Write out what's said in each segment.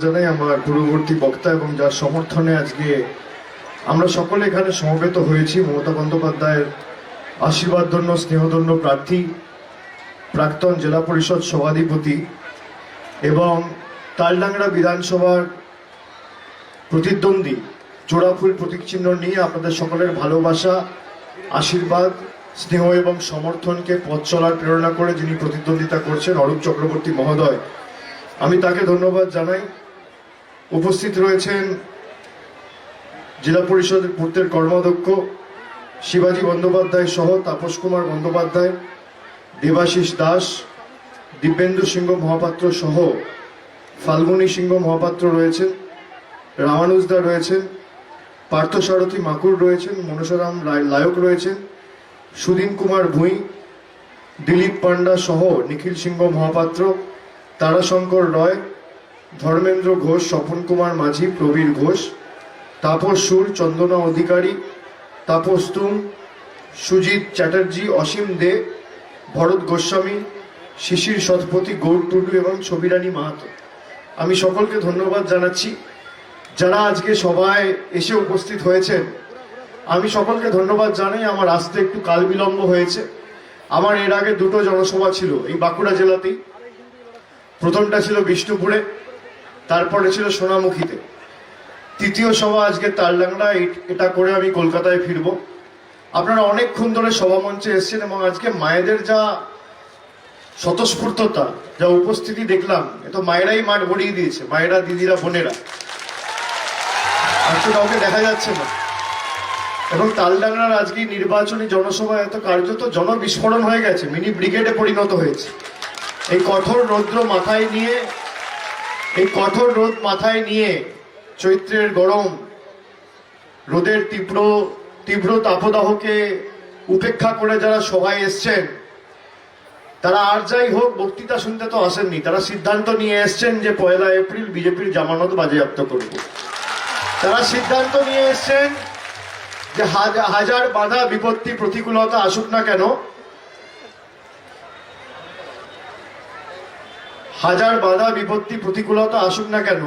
জানাই আমার পূর্ববর্তী বক্তা এবং যার সমর্থনে আজকে আমরা সকলে এখানে সমবেত হয়েছি। মমতা বন্দ্যোপাধ্যায়ের আশীর্বাদধন্য স্নেহধন্য প্রার্থী, প্রাক্তন জেলা পরিষদ সভাধিপতি এবং তালডাংরা বিধানসভার প্রতিদ্বন্দ্বী জোড়াফুল প্রতীক চিহ্ন নিয়ে আপনাদের সকলের ভালোবাসা, আশীর্বাদ, স্নেহ এবং সমর্থনকে পথ চলার প্রেরণা করে যিনি প্রতিদ্বন্দ্বিতা করছেন অরূপ চক্রবর্তী মহোদয়, আমি তাকে ধন্যবাদ জানাই। উপস্থিত রয়েছেন জেলা পরিষদের পূর্তের কর্মাধ্যক্ষ শিবাজী বন্দ্যোপাধ্যায় সহ তাপস কুমার বন্দ্যোপাধ্যায়, দেবাশিস দাস, দিব্যেন্দু সিংহ মহাপাত্র সহ ফাল্গুনী সিংহ মহাপাত্র রয়েছেন, রামানুজদা রয়েছেন, পার্থসারথী মাকুর রয়েছেন, মনসারাম লায়ক রয়েছেন, সুদীন কুমার ভুঁই, দিলীপ পান্ডা সহ নিখিল সিংহ মহাপাত্র, তারাশঙ্কর রয়, ধর্মেন্দ্র ঘোষ, স্বপন কুমার মাঝি, প্রবীর ঘোষ, তাপস সুর, চন্দনা অধিকারী, তাপস তুম, সুজিত চ্যাটার্জি, অসীম দে, ভরত গোস্বামী, শিশির শতপথী, গৌর টুডু এবং ছবিরানী মাহাতো। আমি সকলকে ধন্যবাদ জানাচ্ছি যারা আজকে সভায় এসে উপস্থিত হয়েছেন। আমি সকলকে ধন্যবাদ জানাই। আমার আসতে একটু কাল বিলম্ব হয়েছে। আমার এর আগে দুটো জনসভা ছিল এই বাঁকুড়া জেলাতেই। প্রথমটা ছিল বিষ্ণুপুরে, তারপরে ছিল সোনামুখীতে, তৃতীয় সভা আজকে তালডাংরা। এটা করে আমি কলকাতায় ফিরব। আপনারা অনেকক্ষণ ধরে সভামঞ্চে এসছেন এবং আজকে মায়েদের যা স্বতঃস্ফূর্ততা, যা উপস্থিতি দেখলাম, এ তো মায়েরাই মাঠ ভরিয়ে দিয়েছে। মায়েরা, দিদিরা, বোনেরা, আর তো কাউকে দেখা যাচ্ছে না। এবং তালডাংরার আজকে নির্বাচনী জনসভা এত কার্যত জনবিস্ফোরণ হয়ে গেছে, মিনি ব্রিগেডে পরিণত হয়েছে। এই কঠোর রোদ মাথায় নিয়ে চৈত্রের গরম রোদের তীব্র তাপদাহকে উপেক্ষা করে যারা সভায় এসছেন, তারা আর যাই হোক বক্তৃতা শুনতে তো আসেননি। তারা সিদ্ধান্ত নিয়ে এসছেন যে 1 এপ্রিল বিজেপির জামানত বাজেয়াপ্ত করব। তারা সিদ্ধান্ত নিয়ে এসছেন যে হাজার বাধা বিপত্তি প্রতিকূলতা আসুক না কেন,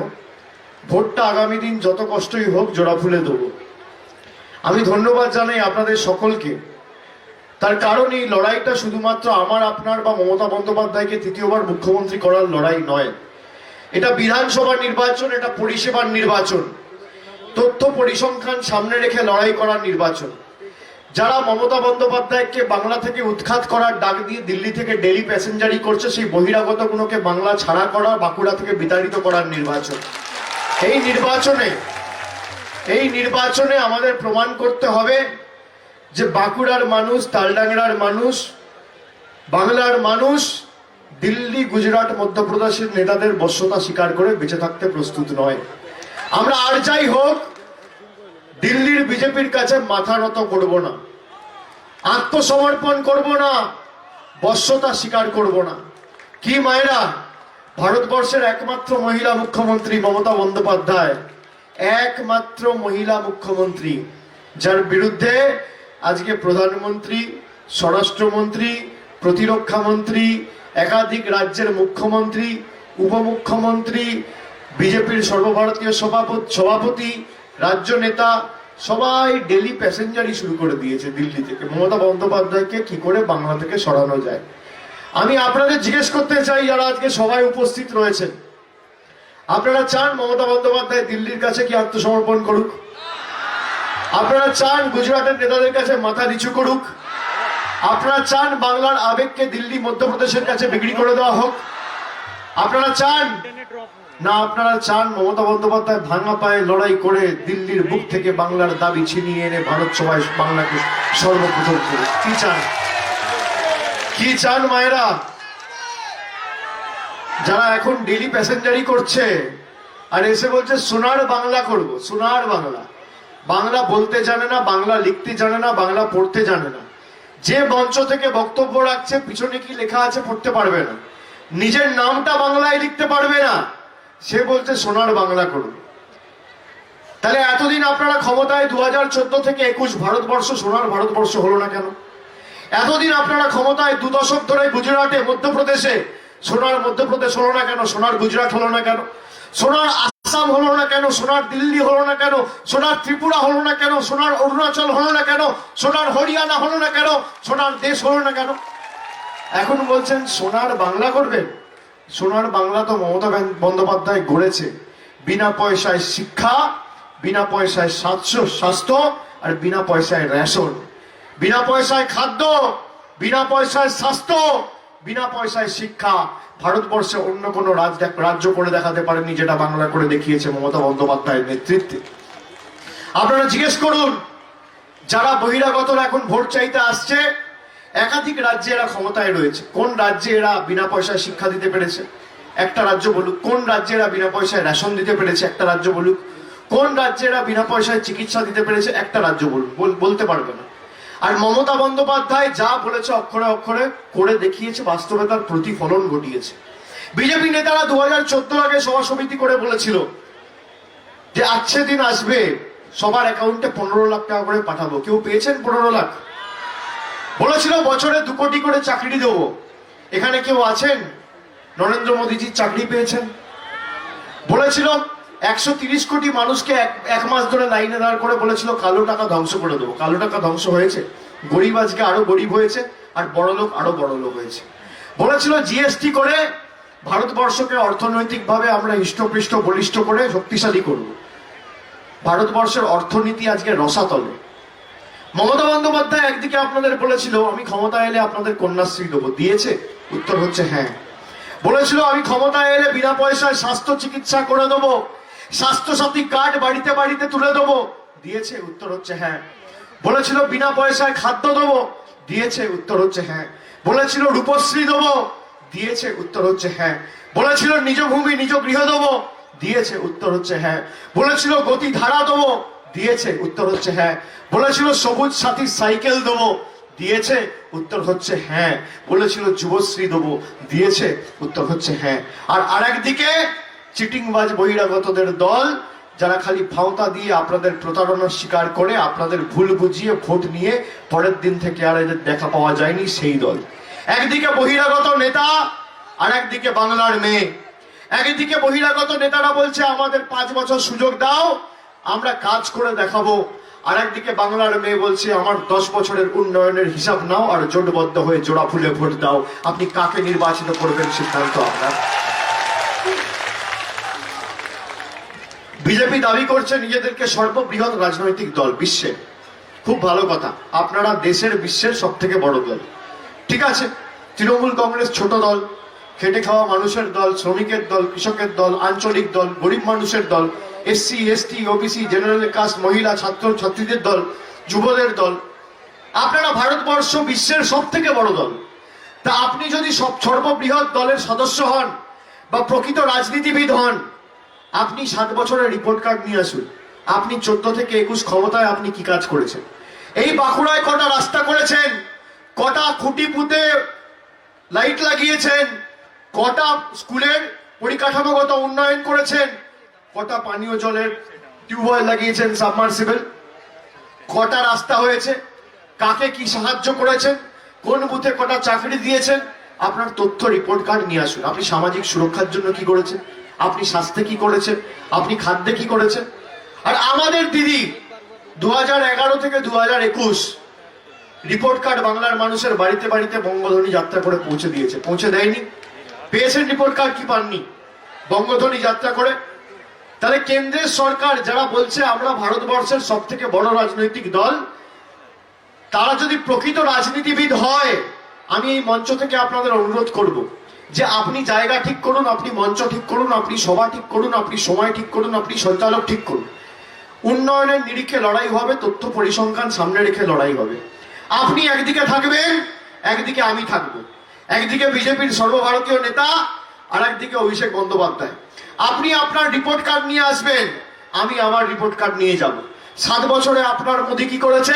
ভোটটা আগামী দিন যত কষ্টই হোক জোড়াফুলে দেবো। আমি ধন্যবাদ জানাই আপনাদের সকলকে। তার কারণ এই লড়াইটা শুধুমাত্র আমার, আপনার বা মমতা বন্দ্যোপাধ্যায়কে তৃতীয়বার মুখ্যমন্ত্রী করার লড়াই নয়। এটা বিধানসভা নির্বাচন, এটা পরিষেবার নির্বাচন, তথ্য পরিসংখ্যান সামনে রেখে লড়াই করার নির্বাচন। যারা মমতা বন্দ্যোপাধ্যায়কে বাংলা থেকে উৎখাত করার ডাক দিয়ে দিল্লি থেকে ডেলি প্যাসেঞ্জারি করছে, সেই বহিরাগতগুলোকে বাংলা ছাড়া করা, বাঁকুড়া থেকে বিতাড়িত করার নির্বাচন। এই নির্বাচনে আমাদের প্রমাণ করতে হবে যে বাঁকুড়ার মানুষ, তালডাংরার মানুষ, বাংলার মানুষ দিল্লি, গুজরাট, মধ্যপ্রদেশের নেতাদের বশ্যতা স্বীকার করে বেঁচে থাকতে প্রস্তুত নয়। আমরা আর যাই হোক দিল্লির বিজেপির কাছে মাথা নত করব না, আত্মসমর্পণ করব না, বশ্যতা স্বীকার করব না। কি মায়েরা, ভারতবর্ষের একমাত্র মহিলা মুখ্যমন্ত্রী মমতা বন্দ্যোপাধ্যায়, একমাত্র মহিলা মুখ্যমন্ত্রী, যার বিরুদ্ধে আজকে প্রধানমন্ত্রী, স্বরাষ্ট্রমন্ত্রী, প্রতিরক্ষা মন্ত্রী, একাধিক রাজ্যের মুখ্যমন্ত্রী, উপমুখ্যমন্ত্রী, বিজেপির সর্বভারতীয় সভাপতি, রাজ্য নেতা সবাই ডেলি প্যাসেঞ্জারি শুরু করে দিয়েছে দিল্লি থেকে। মমতা বন্দ্যোপাধ্যায়কে কি করে বাংলা থেকে সরানো যায়। আমি আপনাদের জিজ্ঞেস করতে চাই, যারা আজকে সবাই উপস্থিত রয়েছেন, আপনারা চান মমতা বন্দ্যোপাধ্যায় দিল্লির কাছে কি আত্মসমর্পণ করুক? আপনারা চান গুজরাটের নেতাদের কাছে মাথা নিচু করুক? আপনারা চান বাংলার আবেগকে দিল্লি, মধ্যপ্রদেশের কাছে বিক্রি করে দেওয়া হোক? আপনারা চান না, আপনারা চান মমতা বন্দ্যোপাধ্যায় ভাঙা পায়ে লড়াই করে দিল্লির বুক থেকে বাংলার দাবি ছিনিয়ে এনে ভারত সভায় বাংলাকে সর্বপ্রথম করে? কি চান মায়েরা? যারা এখন ডেলি প্যাসেঞ্জারি করছে আর এসে বলছে সোনার বাংলা করব, সোনার বাংলা। বাংলা বলতে জানে না, বাংলা লিখতে জানে না, বাংলা পড়তে জানে না। যে মঞ্চ থেকে বক্তব্য রাখছে পিছনে কি লেখা আছে পড়তে পারবে না, নিজের নামটা বাংলায় লিখতে পারবে না, সে বলছে সোনার বাংলা করুন। তাহলে এতদিন আপনারা ক্ষমতায় 2014 থেকে 21 ভারতবর্ষ সোনার ভারতবর্ষ হলো না কেন? এতদিন আপনারা ক্ষমতায় 2 দশক ধরে গুজরাটে, মধ্যপ্রদেশে সোনার মধ্যপ্রদেশ হলো না কেন? সোনার গুজরাট হলো না কেন? সোনার আসাম হলো না কেন, সোনার দিল্লি হলো না কেন, সোনার ত্রিপুরা হলো না কেন, সোনার অরুণাচল হলো না কেন, সোনার হরিয়ানা হলো না কেন, সোনার দেশ হলো না কেন? এখন বলছেন সোনার বাংলা করবেন। সোনার বাংলা তো মমতা বন্দ্যোপাধ্যায় গড়েছে। বিনা পয়সায় শিক্ষা, বিনা পয়সায় স্বাস্থ্য, আর বিনা পয়সায় রেশন। বিনা পয়সায় খাদ্য, বিনা পয়সায় স্বাস্থ্য, বিনা পয়সায় শিক্ষা। ভারতবর্ষে অন্য কোনো রাজ্য করে দেখাতে পারেনি যেটা বাংলা করে দেখিয়েছে মমতা বন্দ্যোপাধ্যায়ের নেতৃত্বে। আপনারা জিজ্ঞেস করুন, যারা বহিরাগতরা এখন ভোট চাইতে আসছে, একাধিক রাজ্যে এরা ক্ষমতায় রয়েছে। কোন রাজ্যে এরা বিনা পয়সায় শিক্ষা দিতে পেরেছে? একটা রাজ্য বলুক। কোন রাজ্যে এরা বিনা পয়সায় রেশন দিতে পেরেছে? একটা রাজ্য বলুক। কোন রাজ্যে এরা বিনা পয়সায় চিকিৎসা দিতে পেরেছে? একটা রাজ্য বলুক। বলতে পারবে না। আর মমতা বন্দ্যোপাধ্যায় যা বলেছে অক্ষরে অক্ষরে করে দেখিয়েছে, বাস্তবে তার প্রতিফলন ঘটিয়েছে। বিজেপি নেতারা 2014 আগে সভা সমিতি করে বলেছিল যে আজকে দিন আসবে, সবার অ্যাকাউন্টে 15 লাখ টাকা করে পাঠাবো। কেউ পেয়েছেন 15 লাখ? বলেছিল বছরে 2 কোটি করে চাকরি দেবো। এখানে কেউ আছেন নরেন্দ্র মোদীজির চাকরি পেয়েছেন? বলেছিল 130 কোটি মানুষকে এক মাস ধরে লাইনে দাঁড় করে বলেছিল কালো টাকা ধ্বংস করে দেবো। কালো টাকা ধ্বংস হয়েছে? গরিব আজকে আরো গরিব হয়েছে, আর বড়লোক আরো বড়লোক হয়েছে। বলেছিল জিএসটি করে ভারতবর্ষকে অর্থনৈতিকভাবে আমরা হৃষ্টপৃষ্ট বলিষ্ঠ করে শক্তিশালী করব। ভারতবর্ষের অর্থনীতি আজকে রসাতলে। মমতা বন্দ্যোপাধ্যায় একদিকে আপনাদের বলেছিল আমি ক্ষমতা এলে আপনাদের কন্যাশ্রী দেবো, দিয়েছে? উত্তর হচ্ছে হ্যাঁ। বলেছিল আমি ক্ষমতায় এলে বিনা পয়সায় স্বাস্থ্য চিকিৎসা করে দেবো, স্বাস্থ্যসাথী কার্ড বাড়িতে বাড়িতে তুলে দেবো, দিয়েছে? উত্তর হচ্ছে হ্যাঁ। বলেছিল বিনা পয়সায় খাদ্য দেবো, দিয়েছে? উত্তর হচ্ছে হ্যাঁ। বলেছিল রূপশ্রী দেবো, দিয়েছে? উত্তর হচ্ছে হ্যাঁ। বলেছিল নিজ ভূমি নিজ গৃহ দেবো, দিয়েছে? উত্তর হচ্ছে হ্যাঁ। বলেছিল গতি ধারা দেবো, দিয়েছে? উত্তর হচ্ছে হ্যাঁ। বলেছিল সবুজ সাথী সাইকেল দেবো, দিয়েছে? উত্তর হচ্ছে হ্যাঁ। বলেছিল যুবশ্রী দেবো, দিয়েছে? উত্তর হচ্ছে হ্যাঁ। আর আরেকদিকে চিটিংবাজ বহিরাগতদের দল, যারা খালি ভাওতা দিয়ে আপনাদের প্রতারণার শিকার করে আপনাদের ভুল বুঝিয়ে ভোট নিয়ে পরের দিন থেকে আর এদের দেখা পাওয়া যায়নি, সেই দল। একদিকে বহিরাগত নেতা, আর একদিকে বাংলার মেয়ে। একদিকে বহিরাগত নেতারা বলছে আমাদের 5 বছর সুযোগ দাও, আমরা কাজ করে দেখাবো। আর একদিকে বাংলার মেয়ে বলছে আমার 10 বছরের উন্নয়নের হিসাব নাও আর জোটবদ্ধ হয়ে জোড়া ফুলে ভোট দাও। আপনি কাকে নির্বাচিত করবেন সিদ্ধান্ত আপনার। বিজেপি দাবি করছে নিজেদেরকে সর্ববৃহৎ রাজনৈতিক দল বিশ্বে। খুব ভালো কথা, আপনারা দেশের বিশ্বের সব থেকে বড় দল, ঠিক আছে। তৃণমূল কংগ্রেস ছোট দল, খেটে খাওয়া মানুষের দল, শ্রমিকের দল, কৃষকের দল, আঞ্চলিক দল, গরিব মানুষের দল, SC ST OBC general caste, মহিলা ছাত্র ছাত্রীদের দল, যুবদের দল। আপনারা ভারতবর্ষ বিশ্বের সব থেকে বড় দল। তা আপনি যদি সর্ববৃহৎ দলের সদস্য হন বা প্রকৃত রাজনীতিবিদ হন, আপনি 7 বছরের রিপোর্ট কার্ড নিয়ে আসুন। আপনি 14 থেকে 21 ক্ষমতায় আপনি কি কাজ করেছেন? এই বাঁকুড়ায় কটা রাস্তা করেছেন? কটা খুঁটি পুঁতে লাইট লাগিয়েছেন? কটা স্কুলের পরিকাঠামোগত উন্নয়ন করেছেন? কটা পানীয় জলের টিউবওয়েল লাগিয়েছেন, সাবমার্সিবল? কটা রাস্তা হয়েছে? কাকে কি সাহায্য করেছেন? কোন বুথে কটা চাকরি দিয়েছেন? আপনার তথ্য রিপোর্ট কার্ড নিয়ে আসুন। আপনি সামাজিক সুরক্ষার জন্য কি করেছেন? আপনি স্বাস্থ্যে কি করেছেন? আপনি খাদ্যে কি করেছেন? আর আমাদের দিদি 2011 থেকে 2021 রিপোর্ট কার্ড বাংলার মানুষের বাড়িতে বাড়িতে বঙ্গধ্বনি যাত্রা করে পৌঁছে দিয়েছে। পৌঁছে দেয়নি? পেয়েছেন রিপোর্ট কার্ড কি পাননি? বঙ্গধ্বনি যাত্রা করে। তাহলে কেন্দ্রের সরকার যারা বলছে আমরা ভারতবর্ষের সব থেকে বড় রাজনৈতিক দল, তারা যদি প্রকৃত রাজনীতিবিদ হয়, আমি এই মঞ্চ থেকে আপনাদের অনুরোধ করব যে আপনি জায়গা ঠিক করুন, আপনি মঞ্চ ঠিক করুন, আপনি সভা ঠিক করুন, আপনি সময় ঠিক করুন, আপনি সঞ্চালক ঠিক করুন। উন্নয়নের নিরিখে লড়াই হবে, তথ্য পরিসংখ্যান সামনে রেখে লড়াই হবে। আপনি একদিকে থাকবেন, একদিকে আমি থাকবো। একদিকে বিজেপির সর্বভারতীয় নেতা, আর একদিকে অভিষেক বন্দ্যোপাধ্যায়। আপনি আপনার রিপোর্ট কার্ড নিয়ে আসবেন, আমি আমার রিপোর্ট কার্ড নিয়ে যাব। 7 বছরে আপনার মোদী কি করেছে,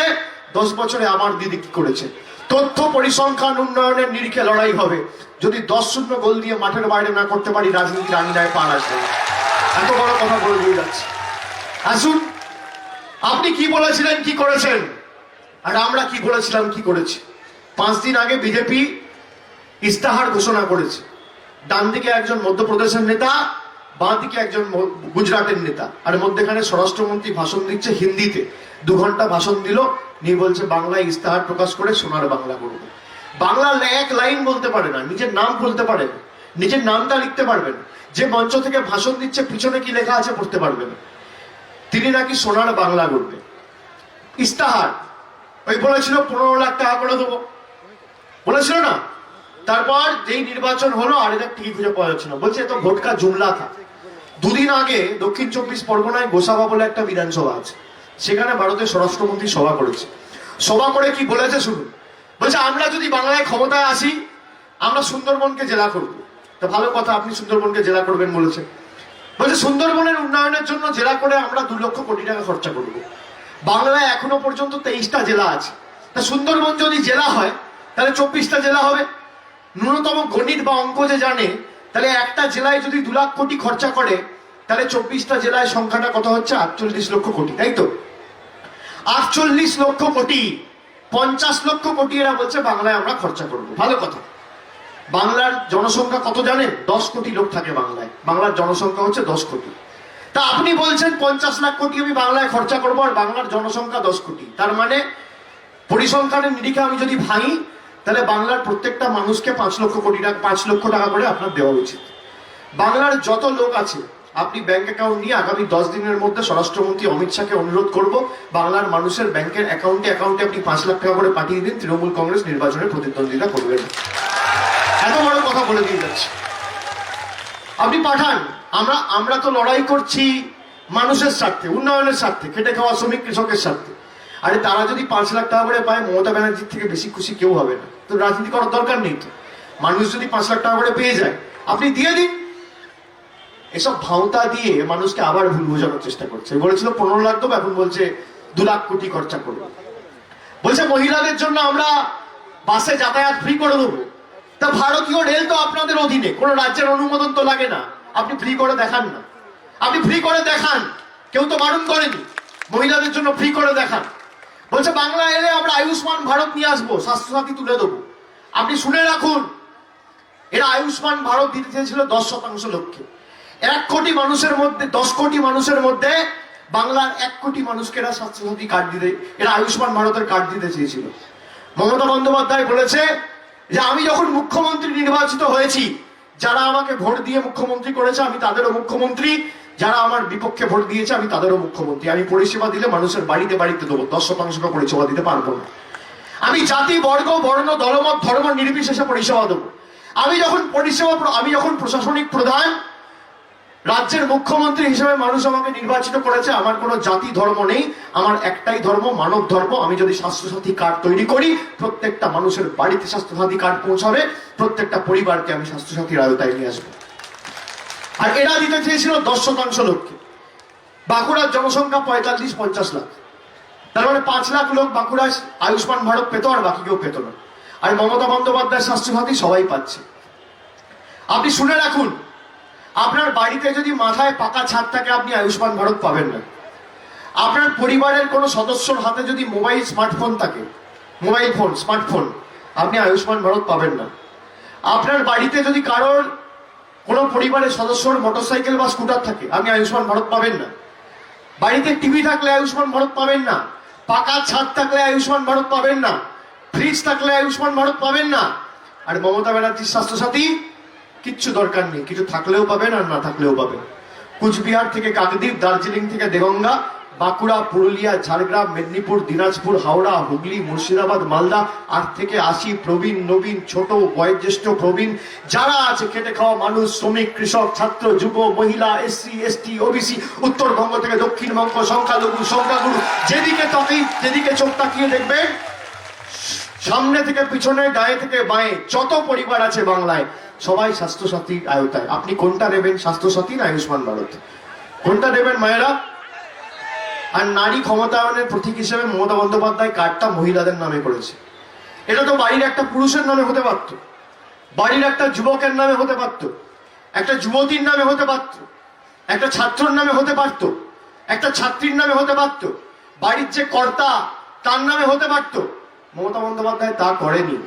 10 বছরে আমার দিদি কি করেছে। তথ্য পরিসংখ্যান উন্নয়নের নিরিখে লড়াই হবে। যদি 10-0 গোল দিয়ে মাঠের বাইরে না করতে পারি, রাজনীতির আঙিনায় পা আসবে। এত বড় কথা বলে দিয়ে যাচ্ছে। আসুন, আপনি কি বলেছিলেন, কি করেছেন, আর আমরা কি বলেছিলাম, কি করেছি। 5 দিন আগে বিজেপি ইস্তাহার ঘোষণা করেছে। ডান দিকে একজন মধ্যপ্রদেশের নেতা, বাঁ দিকে একজন গুজরাটের নেতা, আর মধ্যেখানে স্বরাষ্ট্রমন্ত্রী ভাষণ দিচ্ছে হিন্দিতে। 2 ঘন্টা ভাষণ দিল, নিয়ে বলছে বাংলায় ইস্তাহার প্রকাশ করে সোনার বাংলা করবো। বাংলা এক লাইন বলতে পারে না, নিজের নাম বলতে পারে না, নিজের নামটা লিখতে পারবেন, যে মঞ্চ থেকে ভাষণ দিচ্ছে পিছনে কি লেখা আছে পড়তে পারবেন। তিনি নাকি সোনার বাংলা করবে। ইস্তাহার ওই বলেছিল 15 লাখ টাকা করে দেবো, বলেছিল না? তারপর যেই নির্বাচন হলো আর এটা টিকি খুঁজে পাওয়া যাচ্ছে না, বলছে তো ভোট কা জুমলা থা। 2 দিন আগে দক্ষিণ 24 পরগনায় গোসাবা বলে একটা বিধানসভা আছে, সেখানে ভারতের স্বরাষ্ট্রমন্ত্রী সভা করেছে। সভা করে কি বলেছে শুনুন। বলছে আমরা যদি বাংলায় ক্ষমতায় আসি, আমরা সুন্দরবনকে জেলা করব। তো ভালো কথা, আপনি সুন্দরবনকে জেলা করবেন বলেছে। বলছে সুন্দরবনের উন্নয়নের জন্য জেলা করে আমরা 2 লক্ষ কোটি টাকা খরচা করব। বাংলায় এখনো পর্যন্ত 23টা জেলা আছে, তা সুন্দরবন যদি জেলা হয় তাহলে 24টা জেলা হবে। ন্যূনতম গণিত বা অঙ্ক যে জানে, তাহলে একটা জেলায় যদি 2 লাখ কোটি খরচা করে, তাহলে 24টা জেলায় সংখ্যাটা কত হচ্ছে? 48 লক্ষ কোটি, তাই তো? 48 লক্ষ কোটি, 50 লক্ষ কোটি এরা বলছে বাংলায় আমরা খরচা করব। ভালো কথা। বাংলার জনসংখ্যা কত জানেন? 10 কোটি লোক থাকে বাংলায়। বাংলার জনসংখ্যা হচ্ছে 10 কোটি। তা আপনি বলছেন 50 লাখ কোটি আমি বাংলায় খরচা করবো, আর বাংলার জনসংখ্যা 10 কোটি। তার মানে পরিসংখ্যানের নিরিখে আমি যদি ভাঙি, তাহলে বাংলার প্রত্যেকটা মানুষকে 5 লক্ষ কোটি টাকা, 5 লক্ষ টাকা করে আপনার দেওয়া উচিত। বাংলার যত লোক আছে আপনি ব্যাংক অ্যাকাউন্ট নিয়ে আগামী 10 দিনের মধ্যে স্বরাষ্ট্রমন্ত্রী অমিত শাহকে অনুরোধ করব, বাংলার মানুষের ব্যাংকের অ্যাকাউন্টে আপনি 5 লাখ টাকা করে পাঠিয়ে দিন, তৃণমূল কংগ্রেস নির্বাচনে প্রতিদ্বন্দ্বিতা করবেন। এত বড় কথা বলে দিয়ে যাচ্ছে, আপনি পাঠান। আমরা তো লড়াই করছি মানুষের স্বার্থে, উন্নয়নের স্বার্থে, খেটে খাওয়া শ্রমিক কৃষকের স্বার্থে। আরে তারা যদি 5 লাখ টাকা করে পায়, মমতা ব্যানার্জির থেকে বেশি খুশি কেউ হবে না। তো রাজনীতি করার দরকার নেই তো। মানুষ যদি 5 লাখ টাকা করে পেয়ে যায়, আপনি দিয়ে দিন। এসব ভাওতা দিয়ে মানুষকে আবার ভুল বোঝানোর চেষ্টা করছে। বলেছিল 15 লাখ দেবো, এখন বলছে 2 লাখ কোটি খরচা করবো। বলছে মহিলাদের জন্য আমরা বাসে যাতায়াত ফ্রি করে দেবো। তা ভারতীয় রেল তো আপনাদের অধীনে, কোন রাজ্যের অনুমোদন তো লাগে না। আপনি ফ্রি করে দেখান না, আপনি ফ্রি করে দেখান, কেউ তো বারণ করেনি। মহিলাদের জন্য ফ্রি করে দেখান। বলছে বাংলা এলে আমরা আয়ুষ্মান ভারত নিয়ে আসবো, স্বাস্থ্যসাথী তুলে দেবো। আপনি শুনে রাখুন, এরা আয়ুষ্মান ভারত দিতে চেয়েছিল 10% লোককে। 1 কোটি মানুষের মধ্যে, 10 কোটি মানুষের মধ্যে বাংলার 1 কোটি মানুষকে এরা স্বাস্থ্যসাথী কার্ড দিতে, এরা আয়ুষ্মান ভারতের কার্ড দিতে চেয়েছিল। মমতা বন্দ্যোপাধ্যায় বলেছে যে আমি যখন মুখ্যমন্ত্রী নির্বাচিত হয়েছি, যারা আমাকে ভোট দিয়ে মুখ্যমন্ত্রী করেছে আমি তাদেরও মুখ্যমন্ত্রী, যারা আমার বিপক্ষে ভোট দিয়েছে আমি তাদেরও মুখ্যমন্ত্রী। আমি পরিষেবা দিলে মানুষের বাড়িতে বাড়িতে দেবো, 10% পরিষেবা দিতে পারবো না। আমি জাতি, বর্গ, বর্ণ, দলমত, ধর্ম নির্বিশেষে পরিষেবা দেবো। আমি যখন প্রশাসনিক প্রধান, রাজ্যের মুখ্যমন্ত্রী হিসেবে মানুষ আমাকে নির্বাচিত করেছে, আমার কোনো জাতি ধর্ম নেই, আমার একটাই ধর্ম, মানব ধর্ম। আমি যদি স্বাস্থ্যসাথী কার্ড তৈরি করি, প্রত্যেকটা মানুষের বাড়িতে স্বাস্থ্যসাথী কার্ড পৌঁছাবে, প্রত্যেকটা পরিবারকে আমি স্বাস্থ্যসাথীর আওতায় নিয়ে আসবো। আর এরা দিতে চেয়েছিল 10% লোককে। বাঁকুড়ার জনসংখ্যা 45-50 লাখ, তার মানে 5 লাখ লোক বাঁকুড়ায় আয়ুষ্মান ভারত পেত, আর বাকি কেউ পেত না। আর মমতা বন্দ্যোপাধ্যায় স্বাস্থ্যসাথী সবাই পাচ্ছে। আপনি শুনে রাখুন, আপনার বাড়িতে যদি মাথায় পাকা ছাদ থাকে, আপনি আয়ুষ্মান ভারত পাবেন না। আপনার পরিবারের কোনো সদস্যর হাতে যদি মোবাইল স্মার্টফোন থাকে, মোবাইল ফোন, স্মার্টফোন, আপনি আয়ুষ্মান ভারত পাবেন না। আপনার বাড়িতে যদি কারোর, কোনো পরিবারের সদস্যর মোটরসাইকেল বা স্কুটার থাকে, আপনি আয়ুষ্মান ভারত পাবেন না। বাড়িতে টিভি থাকলে আয়ুষ্মান ভারত পাবেন না। পাকা ছাদ থাকলে আয়ুষ্মান ভারত পাবেন না। ফ্রিজ থাকলে আয়ুষ্মান ভারত পাবেন না। আর মমতা ব্যানার্জির স্বাস্থ্যসাথী কিচ্ছু দরকার নেই, কিছু থাকলেও পাবেন আর না থাকলেও পাবেন। কুচবিহার থেকে কাকদ্বীপ, দার্জিলিং থেকে দেগঙ্গা, বাঁকুড়া, পুরুলিয়া, ঝাড়গ্রাম, মেদিনীপুর, দিনাজপুর, হাওড়া, হুগলি, মুর্শিদাবাদ, মালদা, 8 থেকে 80 প্রবীণ, নবীন, ছোট, বয়োজ্যেষ্ঠ, প্রবীণ যারা আছে, খেটে খাওয়া মানুষ, শ্রমিক, কৃষক, ছাত্র, যুব, মহিলা, SC, ST, OBC, উত্তরবঙ্গ থেকে দক্ষিণবঙ্গ, সংখ্যালঘু, সংখ্যাগুরু, যেদিকে চোখ তাকিয়ে দেখবেন, সামনে থেকে পিছনে, ডায়ে থেকে বাঁয়ে যত পরিবার আছে বাংলায়, সবাই স্বাস্থ্যসাথীর আওতায়। আপনি কোনটা নেবেন, স্বাস্থ্যসাথী না আয়ুষ্মান ভারত? কোনটা নেবেন মায়েরা? আর নারী ক্ষমতায়নের প্রতীক হিসেবে মমতা বন্দ্যোপাধ্যায় কার্ডটা মহিলাদের নামে করেছে। এটা তো বাড়ির একটা পুরুষের নামে হতে পারত, বাড়ির একটা যুবকের নামে হতে পারত, একটা যুবতীর নামে হতে পারত, একটা ছাত্রর নামে হতে পারত, একটা ছাত্রীর নামে হতে পারত, বাড়ির যে কর্তা তার নামে হতে পারত। মমতা বন্দ্যোপাধ্যায় তা করেনি।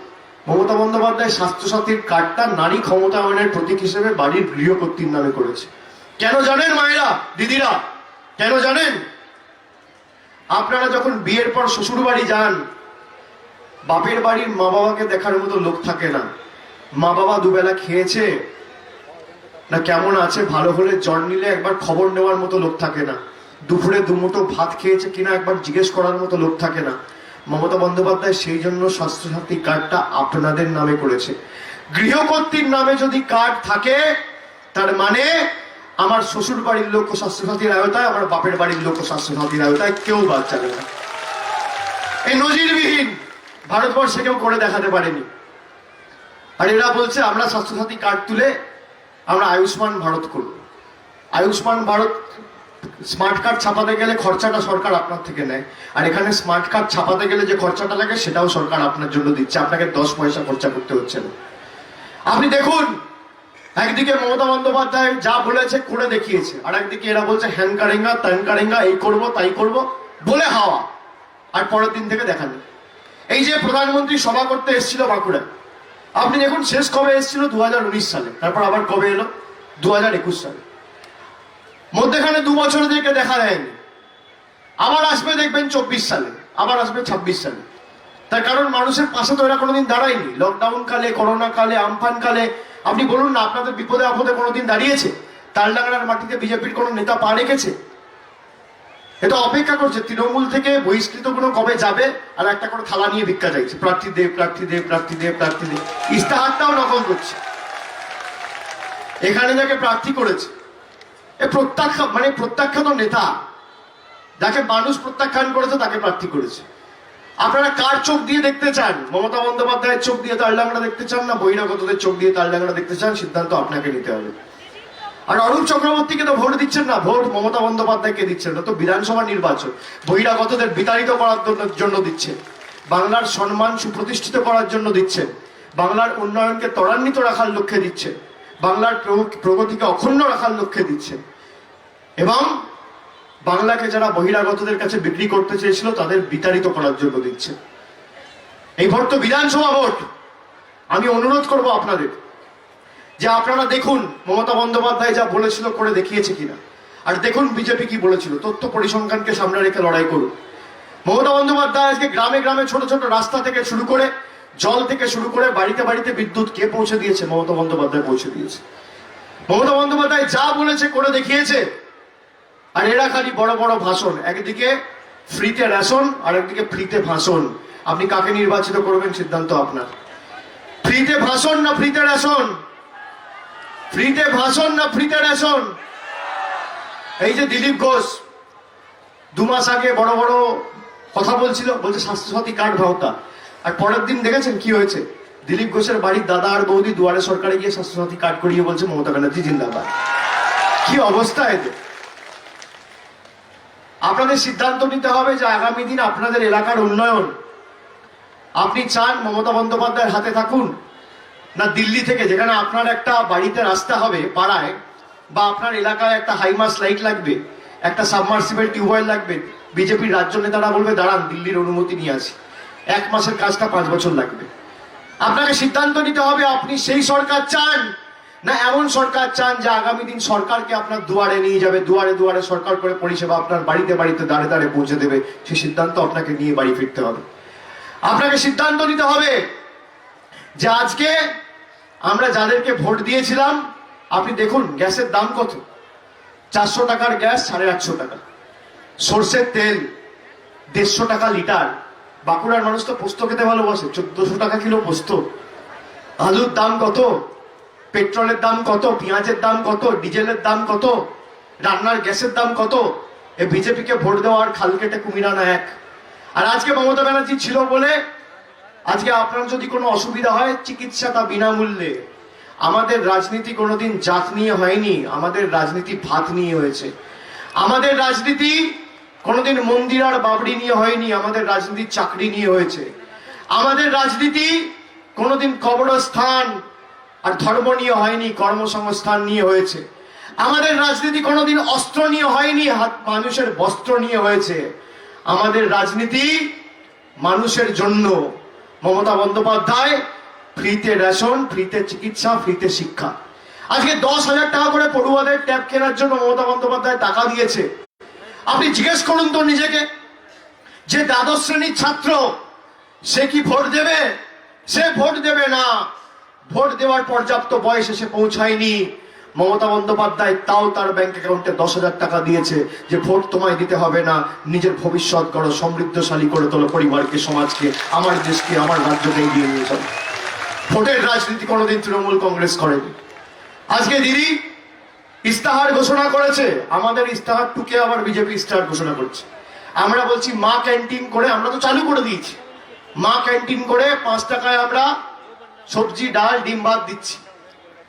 মমতা বন্দ্যোপাধ্যায় স্বাস্থ্যসাথীর কার্ডটা নারী ক্ষমতায়নের প্রতীক হিসেবে বাড়ির গৃহকর্ত্রীর নামে করেছে। কেন জানেন মায়েরা, দিদিরা, কেন জানেন? আপনারা যখন বিয়ের পর শ্বশুর বাড়ি যান, বাপের বাড়ির মা বাবাকে দেখার মতো লোক থাকে না। মা বাবা দুবেলা খেয়েছে না কেমন আছে, ভালো হলে জ্বর নিলে একবার খবর নেওয়ার মতো লোক থাকে না। দুপুরে দুমুঠো ভাত খেয়েছে কিনা একবার জিজ্ঞেস করার মতো লোক থাকে না। মমতা বন্দ্যোপাধ্যায় সেই জন্য স্বাস্থ্যসাথী কার্ডটা আপনাদের নামে করেছে। গৃহকর্ত্রীর নামে যদি কার্ড থাকে, তার মানে আমার শ্বশুর বাড়ির লোক স্বাস্থ্যসাথীর আওতায়, আমার বাপের বাড়ির লোক স্বাস্থ্যসাথীর আওতায়, কেউ বাদ যাবে না। এই নজিরবিহীন, ভারতবর্ষে কেউ করে দেখাতে পারেনি। আর এরা বলছে আমরা স্বাস্থ্যসাথী কার্ড তুলে আমরা আয়ুষ্মান ভারত করব। আয়ুষ্মান ভারত স্মার্ট কার্ড ছাপাতে গেলে খরচাটা সরকার আপনার থেকে নেয়, আর এখানে স্মার্ট কার্ড ছাপাতে গেলে যে খরচাটা লাগে সেটাও সরকার আপনার জন্য দিচ্ছে, আপনাকে 10 পয়সা খরচা করতে হচ্ছে না। আপনি দেখুন, একদিকে মমতা বন্দ্যোপাধ্যায় যা বলেছে করে দেখিয়েছে, আর একদিকে এরা বলছে হ্যান কারেঙ্গা ত্যান কারেঙ্গা, এই করব তাই করব বলে হাওয়া, আর পরের দিন থেকে দেখা নেই। এই যে প্রধানমন্ত্রী সভা করতে এসেছিল বাঁকুড়ায়, আপনি দেখুন শেষ কবে এসেছিল 2019 সালে, তারপর আবার কবে এলো 2021 সালে, মধ্যেখানে 2 বছর থেকে দেখা দেয়নি। আবার আসবে দেখবেন 24 সালে, আবার আসবে 26 সালে। তার কারণ মানুষের পাশে তো এরা কোনোদিন দাঁড়ায়নি। লকডাউন কালে, করোনা কালে, আমফান কালে, আপনি বলুন না আপনাদের বিপদে আপদে কোনোদিন দাঁড়িয়েছে? তালডাংরার মাটিতে বিজেপির কোনো নেতা পা রেখেছে? এটা অপেক্ষা করছে তৃণমূল থেকে বহিষ্কৃত কোনো কবে যাবে, আর একটা করে থালা নিয়ে ভিক্ষা চাইছে, প্রার্থী দেব প্রার্থী দেব প্রার্থী দেব প্রার্থী দেব। ইস্তাহারটাও নকল করছে। এখানে যাকে প্রার্থী করেছে এ প্রত্যাখ্যাত নেতা, যাকে মানুষ প্রত্যাখ্যান করেছে তাকে প্রার্থী করেছে। আপনারা কার চোখ দিয়ে দেখতে চান? মমতা বন্দ্যোপাধ্যায়ের চোখ দিয়ে তালডাংরা দেখতে চান, না বহিরাগতদের চোখ দিয়ে তালডাংরা দেখতে চান? সিদ্ধান্ত আপনাকে নিতে হবে। আর অরূপ চক্রবর্তীকে তো ভোট দিচ্ছেন না, ভোট মমতা বন্দ্যোপাধ্যায়কে দিচ্ছেন না। তো বিধানসভা নির্বাচন বহিরাগতদের বিতাড়িত করার জন্য দিচ্ছেন, বাংলার সম্মান সুপ্রতিষ্ঠিত করার জন্য দিচ্ছেন, বাংলার উন্নয়নকে ত্বরান্বিত রাখার লক্ষ্যে দিচ্ছেন, বাংলার প্রগতিকে অক্ষুণ্ণ রাখার লক্ষ্যে দিচ্ছেন, এবং বাংলাকে যারা বহিরাগতদের কাছে বিক্রি করতে চেয়েছিল তাদের বিতাড়িত করার জন্য দিচ্ছে। এই ভোট তো বিধানসভা ভোট। আমি অনুরোধ করব আপনাদের যে আপনারা দেখুন মমতা বন্দ্যোপাধ্যায় যা বলেছিল করে দেখিয়েছে কিনা, আর দেখুন বিজেপি কি বলেছিল। তথ্য পরিসংখ্যানকে সামনে রেখে লড়াই করুন। মমতা বন্দ্যোপাধ্যায় আজকে গ্রামে গ্রামে ছোট ছোট রাস্তা থেকে শুরু করে, জল থেকে শুরু করে, বাড়িতে বাড়িতে বিদ্যুৎ কে পৌঁছে দিয়েছে? মমতা বন্দ্যোপাধ্যায় পৌঁছে দিয়েছে। মমতা বন্দ্যোপাধ্যায় যা বলেছে করে দেখিয়েছে। আর এরা খালি বড় বড় ভাষণ, একদিকে ফ্রিতে রেশন আর একদিকে ফ্রিতে ভাষণ। আপনি কাকে নির্বাচিত করবেন সিদ্ধান্ত আপনার। ফ্রিতে ভাষণ না ফ্রিতে রেশন? ফ্রিতে ভাষণ না ফ্রিতে রেশন? এই যে দিলীপ ঘোষ 2 মাস আগে বড় বড় কথা বলছিল, বলছে স্বাস্থ্যসাথী কার্ড ভাওতা, আর পরের দিন দেখেছেন কি হয়েছে? দিলীপ ঘোষের বাড়ির দাদা আর বৌদি দুয়ারে সরকারে গিয়ে স্বাস্থ্যসাথী কার্ড করিয়ে বলছে মমতা ব্যানার্জি জিন্দাবাদ। কি অবস্থা এতে? আপনাদের সিদ্ধান্ত নিতে হবে যে আগামী দিন আপনাদের এলাকার উন্নয়ন আপনি চান মমতা বন্দ্যোপাধ্যায়ের হাতে থাকুন, না দিল্লি থেকে, যেখানে আপনার একটা বাড়িতে রাস্তা হবে পাড়ায়, বা আপনার এলাকায় একটা হাইমাস লাইট লাগবে, একটা সাবমার্সিবল টিউবওয়েল লাগবে, বিজেপির রাজ্য নেতারা বলবে দাঁড়ান দিল্লির অনুমতি নিয়ে আসি, 1 মাসের কাজটা 5 বছর লাগবে। আপনাকে সিদ্ধান্ত নিতে হবে আপনি সেই সরকার চান, না এমন সরকার চান যে আগামী দিন সরকারকে আপনার দুয়ারে নিয়ে যাবে, দুয়ারে দুয়ারে সরকার করে পরিষেবা আপনার বাড়িতে বাড়িতে দাঁড়ে দাঁড়ে পৌঁছে দেবে। সেই সিদ্ধান্ত আপনাকে নিয়ে বাড়ি ফিরতে হবে। আপনাকে সিদ্ধান্ত নিতে হবে যে আজকে আমরা যাদেরকে ভোট দিয়েছিলাম, আপনি দেখুন গ্যাসের দাম কত। 400 টাকার গ্যাস 850 টাকা, সর্ষের তেল 150 টাকা লিটার। বাঁকুড়ার মানুষ তো পোস্ত খেতে ভালোবাসে, 1400 টাকা কিলো পোস্ত। আলুর দাম কত, পেট্রোলের দাম কত, পেঁয়াজের দাম কত, ডিজেলের দাম কত, রান্নার গ্যাসের দাম কত। এ বিজেপিকে ভোট দেওয়ার খাল কেটে কুমিরানা এক। আর আজকে মমতা ব্যানার্জি ছিল বলে আজকে আপনার যদি কোনো অসুবিধা হয় চিকিৎসা তা বিনামূল্যে। আমাদের রাজনীতি কোনোদিন জাত নিয়ে হয়নি, আমাদের রাজনীতি ভাত নিয়ে হয়েছে। আমাদের রাজনীতি কোনোদিন মন্দির আর বাবরি নিয়ে হয়নি, আমাদের রাজনীতি চাকরি নিয়ে হয়েছে। আমাদের রাজনীতি কোনোদিন কবরস্থান আর ধর্ম নিয়ে হয়নি, কর্মসংস্থান নিয়ে হয়েছে। আমাদের রাজনীতি কোনোদিন অস্ত্র নিয়ে হয়নি, মানুষের বস্ত্র নিয়ে হয়েছে। আমাদের রাজনীতি মানুষের জন্য। মমতা বন্দ্যোপাধ্যায় ফ্রিতে রেশন, ফ্রিতে চিকিৎসা, ফ্রিতে শিক্ষা। আজকে 10,000 টাকা করে পড়ুয়াদের ট্যাব কেনার জন্য মমতা বন্দ্যোপাধ্যায় টাকা দিয়েছে। আপনি জিজ্ঞেস করুন তো নিজেকে, যে দ্বাদশ শ্রেণীর ছাত্র সে কি ভোট দেবে? সে ভোট দেবে না। ভোট দেওয়ার পর্যাপ্ত বয়স এসে পৌঁছায়নি। মমতা বন্দ্যোপাধ্যায় তাও তার ব্যাংক অ্যাকাউন্টে 10,000 টাকা দিয়েছে যে ভোট তোমায় দিতে হবে না, নিজের ভবিষ্যৎ করো, সমৃদ্ধশালী করে তোলো পরিবারকে, সমাজকে, আমার দেশকে, আমার রাজ্যকে এগিয়ে নিয়ে চলো। ভোটের রাজনীতি কোনোদিন তৃণমূল কংগ্রেস করেনি। আজকে দিদি ইস্তাহার ঘোষণা করেছে, আমাদের ইস্তাহার টুকে আবার বিজেপি ইস্তাহার ঘোষণা করছে। আমরা বলছি মা ক্যান্টিন করে, আমরা তো চালু করে দিয়েছি, মা ক্যান্টিন করে 5 টাকায় আমরা সবজি, ডাল, ডিম ভাত দিচ্ছি।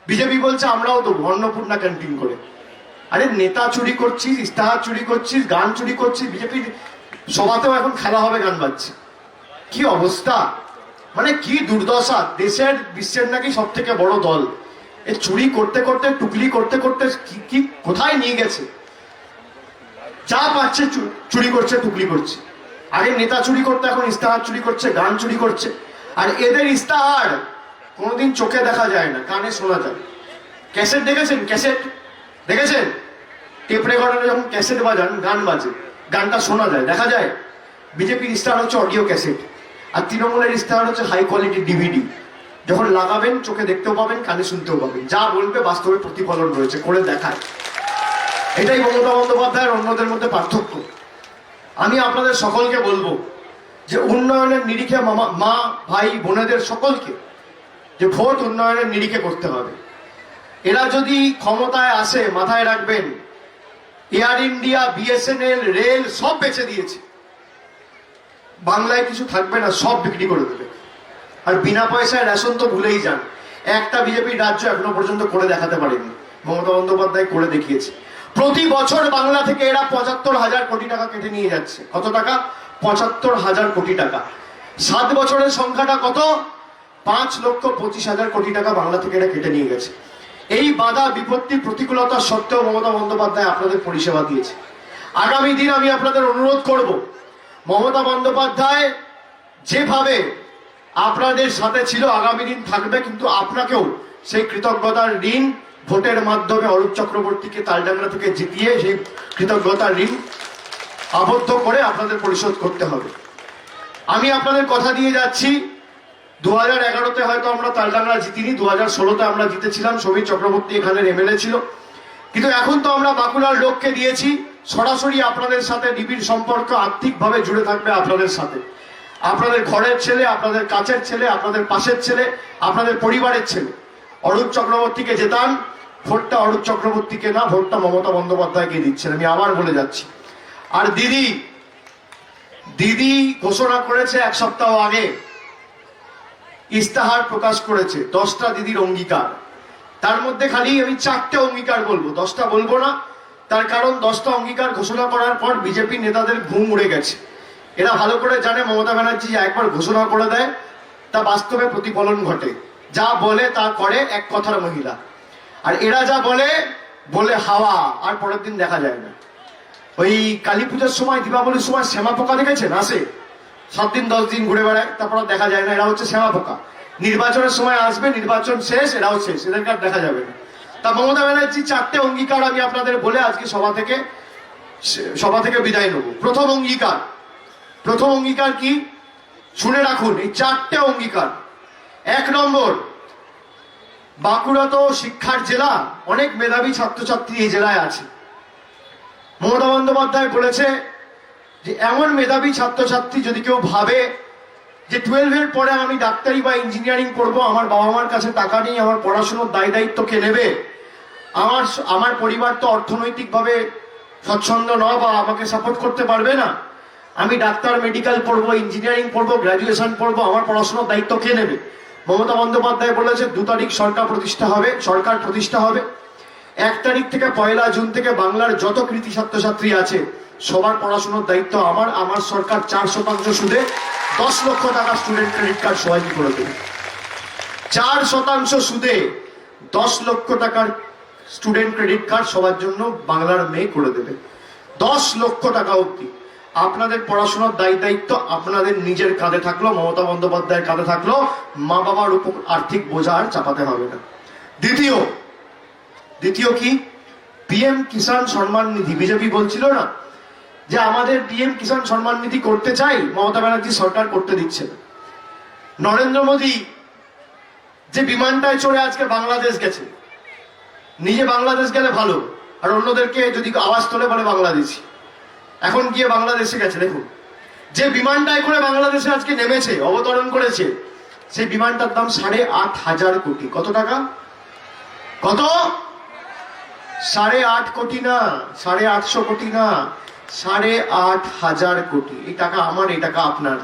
বিজেপি বলছে আমরাও দেবো অন্নপূর্ণা ক্যান্টিন করে। আরে নেতা চুরি করছিস, ইস্তাহার চুরি করছিস, গান চুরি করছিস, বিজেপির সভাতেও এখন খেলা হবে, গান বাজছে। কি অবস্থা, মানে কি দুর্দশা। দেশের, বিশ্বের নাকি সব থেকে বড় দল, এ চুরি করতে করতে, টুকলি করতে করতে কি কোথায় নিয়ে গেছে। যা পাচ্ছে চুরি করছে, টুকলি করছে। আগে নেতা চুরি করতে, এখন ইস্তাহার চুরি করছে, গান চুরি করছে। আর এদের ইস্তাহার কোনোদিন চোখে দেখা যায় না, কানে শোনা যায়। ক্যাসেট দেখেছেন? ক্যাসেট দেখেছেন? টেপ রেকর্ডারে যখন ক্যাসেট বাজান, গান বাজে, গানটা শোনা যায়, দেখা যায়। বিজেপির ইস্তাহার হচ্ছে অডিও ক্যাসেট, আর তৃণমূলের ইস্তাহার হচ্ছে হাই কোয়ালিটি ডিভিডি। যখন লাগাবেন চোখে দেখতেও পাবেন, কানে শুনতেও পাবেন, যা বলবে বাস্তবে প্রতিফলন রয়েছে, করে দেখায়। এটাই মমতা বন্দ্যোপাধ্যায়ের অন্যদের মধ্যে পার্থক্য। আমি আপনাদের সকলকে বলবো যে উন্নয়নের নিরিখে মা, ভাই, বোনেদের সকলকে যে ভোট উন্নয়নের নিরিখে করতে হবে। এরা যদি ক্ষমতায় আসে, মাথায় রাখবেন, এয়ার ইন্ডিয়া, বিএসএনএল, রেল সব বেচে দিয়েছে। বাংলায় কিছু থাকবে না, সব বিক্রি করে দেবে। আর বিনা পয়সায় রেশন তো ভুলেই যান। একটা বিজেপির রাজ্য এখনো পর্যন্ত করে দেখাতে পারেনি, মমতা বন্দ্যোপাধ্যায় করে দেখিয়েছে। প্রতি বছর বাংলা থেকে এরা 75,000 কোটি টাকা কেটে নিয়ে যাচ্ছে। কত টাকা? 75,000 কোটি টাকা। 7 বছরের সংখ্যাটা কত? 5,25,000 কোটি টাকা বাংলা থেকে এরা কেটে নিয়ে গেছে। এই বাধা, বিপত্তি, প্রতিকূলতা সত্ত্বেও মমতা বন্দ্যোপাধ্যায় আপনাদের পরিষেবা দিয়েছে। আগামী দিন আমি আপনাদের অনুরোধ করব, মমতা বন্দ্যোপাধ্যায় যেভাবে আপনাদের সাথে ছিল, আগামী দিন থাকবে, কিন্তু আপনাকেও সেই কৃতজ্ঞতার ঋণ ভোটের মাধ্যমে অরূপ চক্রবর্তীকে তালডাংরা থেকে জিতিয়ে সেই কৃতজ্ঞতার ঋণ আবদ্ধ করে আপনাদের পরিশোধ করতে হবে। আমি আপনাদের কথা দিয়ে যাচ্ছি, 2011-তে হয়তো আমরা তালডাংরা জিতিনি, 2016-তে আমরা জিতেছিলাম, সমীর চক্রবর্তী এখানের এমএলএ ছিল। কিন্তু এখন তো আমরা বাঁকুড়ার লোককে দিয়েছি, সরাসরি আপনাদের সাথে নিবিড় সম্পর্ক আর্থিকভাবে জুড়ে থাকবে আপনাদের সাথে। আপনাদের ঘরের ছেলে, আপনাদের কাছের ছেলে, আপনাদের পাশের ছেলে, আপনাদের পরিবারের ছেলে। অরূপ চক্রবর্তীকে জেতান, ভোটটা অরূপ চক্রবর্তীকে না, ভোটটা মমতা বন্দ্যোপাধ্যায়কে দিচ্ছেন, আমি আবার বলে যাচ্ছি। আর দিদি ঘোষণা করেছে 1 সপ্তাহ আগে, ইস্তাহার প্রকাশ করেছে 10টা দিদির অঙ্গীকার। তার মধ্যে খালি আমি 4টে অঙ্গীকার বলবো, 10টা বলবো না। তার কারণ 10টা অঙ্গীকার ঘোষণা করার পর বিজেপি নেতাদের ঘুম উড়ে গেছে। এরা ভালো করে জানে মমতা ব্যানার্জি একবার ঘোষণা করে দেয়, তা বাস্তবে প্রতিফলন ঘটে। যা বলে তা করে, এক কথার মহিলা। আর এরা যা বলে বলে হাওয়া, আর পরের দিন দেখা যায় না। ওই কালী পুজোর সময়, দীপাবলির সময় শ্যামা পোকা দেখেছেন? আসে 7 দিন 10 দিন ঘুরে বেড়ায়, তারপর দেখা যায় না। এরা হচ্ছে শ্যামা পোকা। নির্বাচনের সময় আসবে, নির্বাচন শেষ, এরাও শেষ, এদেরকে আর দেখা যাবে না। তা মমতা ব্যানার্জি 4টে অঙ্গীকার আমি আপনাদের বলে আজকে সভা থেকে বিদায় নেব। প্রথম অঙ্গীকার কি? শুনে রাখুন, এই 4টে অঙ্গীকার। 1 নম্বর, বাঁকুড়া তো শিক্ষার জেলা, অনেক মেধাবী ছাত্রছাত্রী এই জেলায় আছে। মমতা বন্দ্যোপাধ্যায় বলেছে যে এমন মেধাবী ছাত্রছাত্রী যদি কেউ ভাবে যে 12-এর পরে আমি ডাক্তারি বা ইঞ্জিনিয়ারিং করব, আমার বাবা মার কাছে টাকা নেই, আমার পড়াশোনার দায়িত্ব কে নেবে, আমার পরিবার তো অর্থনৈতিকভাবে স্বচ্ছন্দ নয় বা আমাকে সাপোর্ট করতে পারবে না, আমি ডাক্তার, মেডিকেল পড়বো, ইঞ্জিনিয়ারিং পড়বো, গ্র্যাজুয়েশন পড়বো, আমার পড়াশোনার দায়িত্ব কে নেবে? মমতা বন্দ্যোপাধ্যায় বলেছে 2 তারিখ সরকার প্রতিষ্ঠা হবে। 1 তারিখ থেকে 1 জুন থেকে বাংলার যত কৃতি ছাত্রছাত্রী আছে সবার পড়াশোনার দায়িত্ব আমার সরকার 4% সুদে 10 লক্ষ টাকা স্টুডেন্ট ক্রেডিট কার্ড সবাইকে করে দেবে। 4% সুদে 10 লক্ষ টাকার স্টুডেন্ট ক্রেডিট কার্ড সবার জন্য বাংলার মেয়ে করে দেবে। 10 লক্ষ টাকা অবধি আপনাদের পড়াশোনার দায়িত্ব আপনাদের নিজের কাঁধে থাকলো, মমতা বন্দ্যোপাধ্যায়ের কাঁধে থাকলো। মা বাবার উপর আর্থিক বোঝা আর চাপাতে হবে না। দ্বিতীয়, দ্বিতীয় কি, পিএম কিষাণ সম্মান নিধি। বিজেপি বলছিল না যে আমাদের পিএম কিষাণ সম্মান নিধি করতে চাই, মমতা ব্যানার্জি সরকার করতে দিচ্ছে না। নরেন্দ্র মোদী যে বিমানটায় চড়ে আজকে বাংলাদেশ গেছে, নিজে বাংলাদেশ গেলে ভালো, আর অন্যদেরকে যদি আওয়াজ তোলে বলে বাংলাদেশি, এখন গিয়ে বাংলাদেশে গেছে। দেখুন, যে বিমানটায় করে বাংলাদেশে আজকে নেমেছে, অবতরণ করেছে, সেই বিমানটার দাম 8,500 কোটি। কত টাকা? কত? 8.5 কোটি না, 850 কোটি না, 8,500 কোটি। এই টাকা আমার, এই টাকা আপনার,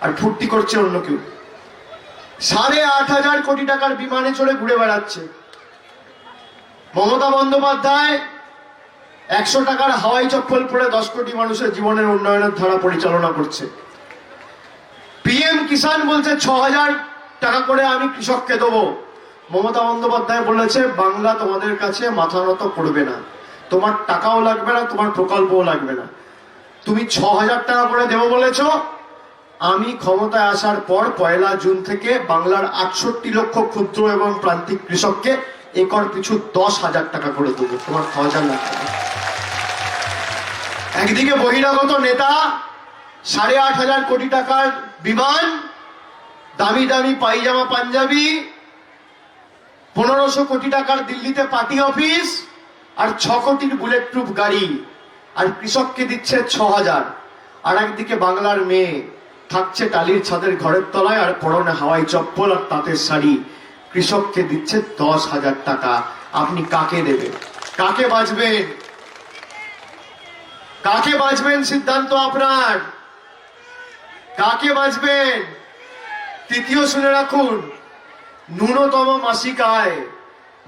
আর ফুর্তি করছে অন্য কেউ। 8,500 কোটি টাকার বিমানে চড়ে ঘুরে বেড়াচ্ছে। মমতা বন্দ্যোপাধ্যায় 100 টাকার হাওয়াই চপ্পল পরে 10 কোটি মানুষের জীবনের উন্নয়নের ধারা পরিচালনা করছে। পিএম কিষাণ বলছে 6,000 টাকা করে আমি কৃষককে দেবো। মমতা বন্দ্যোপাধ্যায় বলেছে বাংলা তোমাদের কাছে মাথা নত করবে না, তোমার টাকাও লাগবে না, তোমার প্রকল্পও লাগবে না। তুমি 6,000 টাকা করে দেবো বলেছ, আমি ক্ষমতায় আসার পর 1 জুন থেকে বাংলার 68 লক্ষ ক্ষুদ্র এবং প্রান্তিক কৃষককে একর পিছু 10,000 টাকা করে দেবো, তোমার 6,000 লাগবে না। একদিকে বহিরাগত নেতা 8,500 কোটি টাকার বিমান, দামি দামি পায়জামা পাঞ্জাবি, 1500 কোটি টাকার দিল্লিতে পার্টি অফিস, আর 6 কোটির বুলেট প্রুফ গাড়ি, আর কৃষককে দিচ্ছে 6,000। আর একদিকে বাংলার মেয়ে থাকছে টালির ছাদের ঘরের তলায়, আর পরনে হাওয়াই চপ্পল আর তাঁতের শাড়ি, কৃষককে দিচ্ছে 10,000 টাকা। আপনি কাকে দেবেন? কাকে বাঁচবেন? কাকে বাঁচবেন? সিদ্ধান্ত আপনার। কাকে বাঁচবেন? তৃতীয়, শুনে রাখুন, ন্যূনতম মাসিক আয়।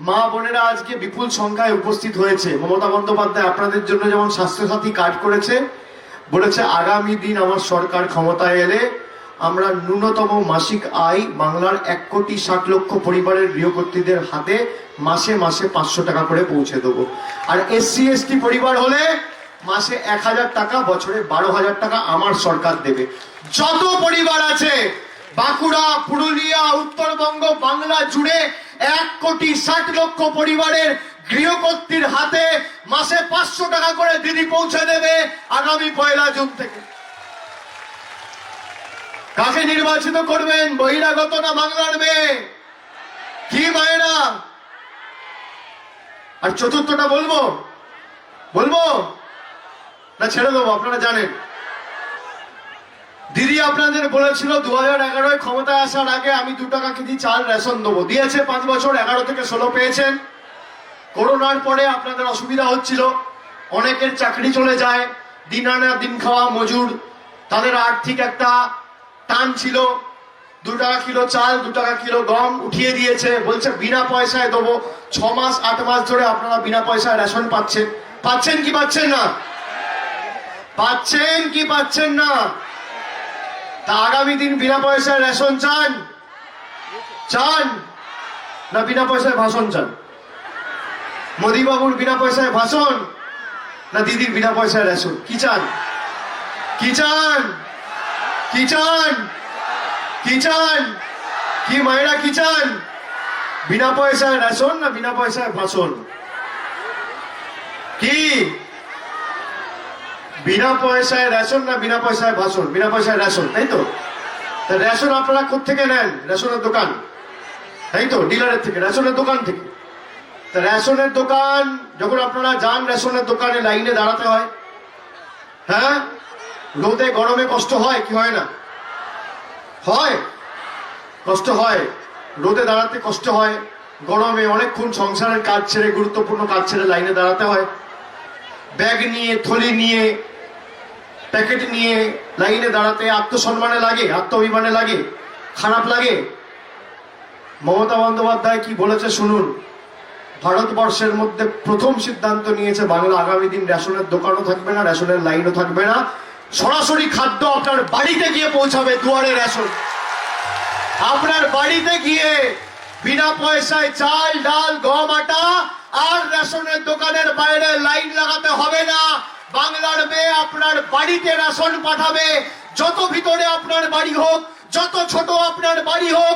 মা বোনেরা আজকে বিপুল সংখ্যায় উপস্থিত হয়েছে। মমতা বন্দ্যোপাধ্যায় আপনাদের জন্য যেমন স্বাস্থ্যসাথী কার্ড করেছে, বলেছে আগামী দিন আমার সরকার ক্ষমতায় এলে আমরা ন্যূনতম মাসিক আয় বাংলার 1,60,00,000 পরিবারের গৃহকর্ত্রীদের হাতে মাসে মাসে 500 টাকা করে পৌঁছে দেবো। আর SC ST পরিবার হলে মাসে 1,000 টাকা, বছরে 12,000 টাকা আমার সরকার দেবে। যত পরিবার আছে বাঁকুড়া, পুরুলিয়া, উত্তরবঙ্গ, বাংলা জুড়ে 1,60,00,000 পরিবারের গৃহকর্ত্রীর হাতে মাসে 500 টাকা করে দিদি পৌঁছে দেবে আগামী 1 জুন থেকে। কাকে নির্বাচিত করবেন? বহিরাগত না বাংলার মেয়ে? কি মায়েরা? আর চতুর্থটা বলবো না ছেড়ে দেবো? আপনারা জানেন দিদি আপনাদের বলেছিল 2011 ক্ষমতায় আসার আগে আমি 2 টাকা কেজি চাল রেশন দেবো। দিয়েছে 5 বছর, 11 থেকে 16 পেয়েছেন। করোনার পরে আপনাদের অসুবিধা হচ্ছিল, অনেকের চাকরি চলে যায়, দিন আনা দিন খাওয়া মজুর, তাদের আর্থিক একটা টান ছিল। 2 টাকা কিলো চাল, 2 টাকা কিলো গম উঠিয়ে দিয়েছে, বলছে বিনা পয়সায় দেবো। 6 মাস 8 মাস ধরে আপনারা বিনা পয়সায় রেশন পাচ্ছেন। পাচ্ছেন কি পাচ্ছেন না? পাচ্ছেন কি পাচ্ছেন না? তা আগামী দিন বিনা পয়সায় রেশন চান না বিনা পয়সায় ভাষণ চান? মোদী বাবুর বিনা পয়সায় ভাষণ না দিদির বিনা পয়সায় রেশন? কি চান? কি চান? কি চান? কি চান? কি মায়েরা কি চান? বিনা পয়সায় রেশন না বিনা পয়সায় ভাষণ? কি বিনা পয়সায় রেশন না বিনা পয়সায় ভাষণ? বিনা পয়সায় রেশন, তাই তো? রেশন আপনারা কোত্থেকে নেন? রেশনের দোকান, তাই তো? ডিলারের থেকে, রেশনের দোকান থেকে। রেশনের দোকান যখন আপনারা যান, রেশনের দোকানে লাইনে দাঁড়াতে হয়। হ্যাঁ, রোদে গরমে কষ্ট হয় কি হয় না? হয়, কষ্ট হয়। রোদে দাঁড়াতে কষ্ট হয়, গরমে অনেকক্ষণ সংসারের কাজ ছেড়ে, গুরুত্বপূর্ণ কাজ ছেড়ে লাইনে দাঁড়াতে হয়। ব্যাগ নিয়ে, থলি নিয়ে, প্যাকেট নিয়ে লাইনে দাঁড়াতে আত্মসম্মানে লাগে, আত্মাভিমানে লাগে, খারাপ লাগে। মমতা বন্দ্যোপাধ্যায় কি বলেছে শুনুন। ভারতবর্ষের মধ্যে প্রথম সিদ্ধান্ত নিয়েছে বাংলা আগামী দিন রেশনের দোকানও থাকবে না, রেশনের লাইনও থাকবে না, সরাসরি খাদ্য আপনার বাড়িতে গিয়ে পৌঁছাবে। দুয়ারে রেশন আপনার বাড়িতে গিয়ে বিনা পয়সায় চাল, ডাল, গম, আটা, আর রেশনের দোকানের বাইরে লাইন লাগাতে হবে না। বাংলার মেয়ে আপনার বাড়িতে রেশন পাঠাবে। যত ভিতরে আপনার বাড়ি হোক, যত ছোট আপনার বাড়ি হোক,